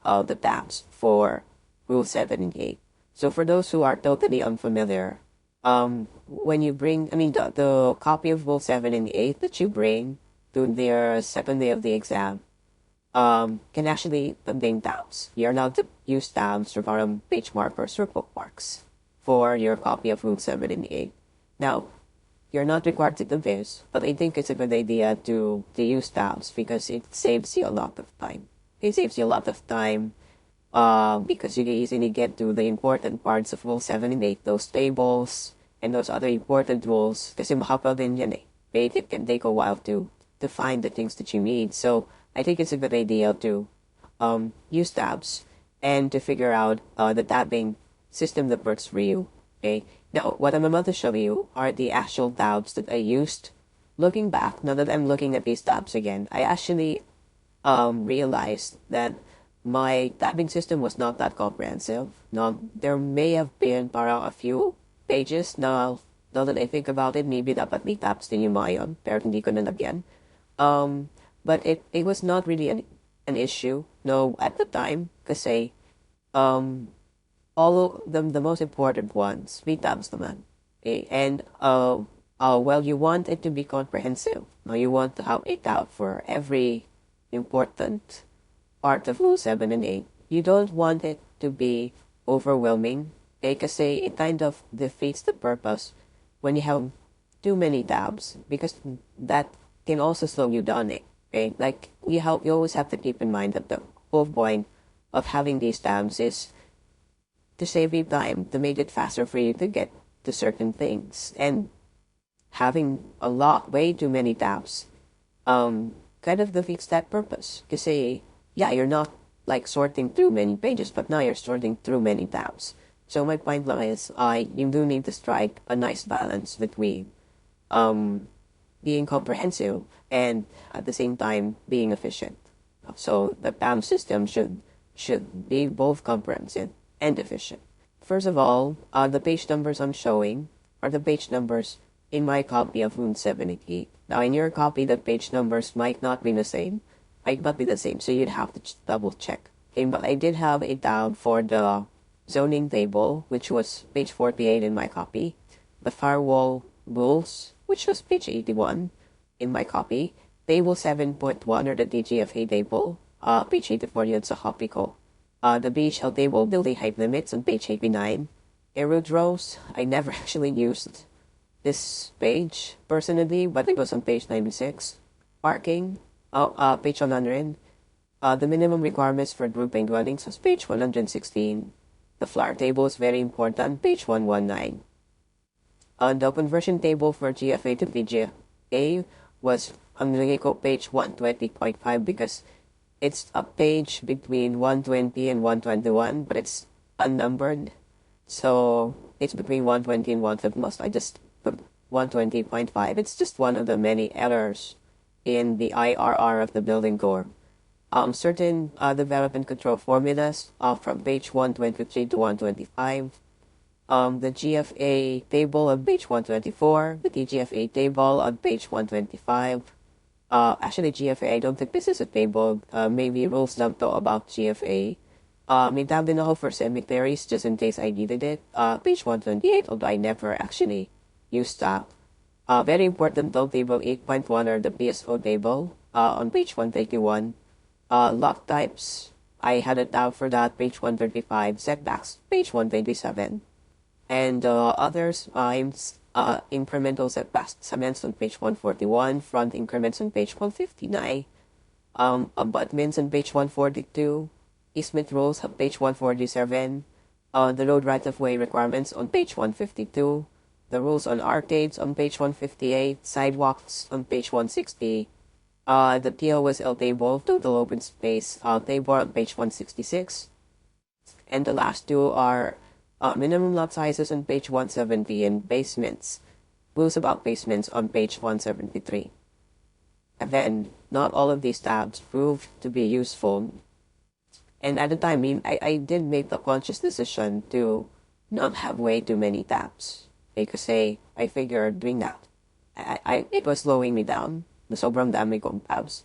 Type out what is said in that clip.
the tabs for Rule 7 and 8. So for those who are totally unfamiliar, when you bring, the copy of Rule 7 and 8 that you bring to their second day of the exam, can actually contain tabs. You're allowed to use tabs from page markers or bookmarks for your copy of Rule 7 and 8. Now, you're not required to do this, but I think it's a good idea to use tabs because it saves you a lot of time. It saves you a lot of time because you can easily get to the important parts of Rule 7 and 8, those tables and those other important rules. Kasi mahaba din yan eh. It can take a while to find the things that you need. So I think it's a good idea to use tabs and to figure out the tabbing system that works for you. Okay. Now, what I'm about to show you are the actual tabs that I used. Looking back, now that I'm looking at these tabs again, I actually realized that my tabbing system was not that comprehensive. Now, there may have been parang a few pages now that I think about it, maybe dapat may tabs din yung mga yun, pero hindi ko nalagyan. But it was not really an issue, no, at the time, kasi all of them, the most important ones, may tabs naman. Okay? And well, you want it to be comprehensive. Now, you want to have a tab for every important part of Rule 7 and 8. You don't want it to be overwhelming, okay? Kasi it kind of defeats the purpose when you have too many tabs, because that can also slow you down, okay? Like, you always have to keep in mind that the whole point of having these tabs is to save you time, to make it faster for you to get to certain things. And having way too many tabs, kind of defeats that purpose. Kasi, yeah, you're not like sorting through many pages, but now you're sorting through many tabs. So my point lang is, you do need to strike a nice balance between being comprehensive and at the same time being efficient. So the tab system should be both comprehensive and efficient. First of all, the page numbers I'm showing are the page numbers in my copy of Rule 78. Now, in your copy, the page numbers might not be the same. So you'd have to double check. Okay, but I did have a tab for the zoning table, which was page 48 in my copy. The firewall rules, which was page 81 in my copy. Table 7.1 or the TGFA table, page 84 yun sa copy ko. The BHL table, building height limits on page 89. Aerodromes, I never actually used this page personally, but it was on page 96. Parking, page 100. The minimum requirements for grouping dwellings was page 116. The FLAR table is very important, page 119. The conversion table for GFA to TGFA was on page 120.5 because it's a page between 120 and 121, but it's unnumbered. So it's between 120 and 150. I just put 120.5. It's just one of the many errors in the IRR of the building core. Certain development control formulas from page 123 to 125. The GFA table on page 124. The TGFA table on page 125. Actually, GFA, I don't think this is a table. Maybe rules lang to about GFA. May tab din ako for cemeteries just in case I needed it. Page 128, although I never actually used that. Very important though, table 8.1 or the PSO table on page 131. Lock types, I had a tab for that, page 135. Setbacks, page 127. And others, incremental setbacks cements on page 141, front increments on page 159, abutments on page 142, easement rules on page 147, the road right-of-way requirements on page 152, the rules on arcades on page 158, sidewalks on page 160, the TOSL table, total open space table on page 166, and the last two are minimum lot sizes on page 170 and basements. Rules about basements on page 173. And then, not all of these tabs proved to be useful. And at the time, I did make the conscious decision to not have way too many tabs. Because I figured doing that, it was slowing me down. The sobrang dami kong tabs.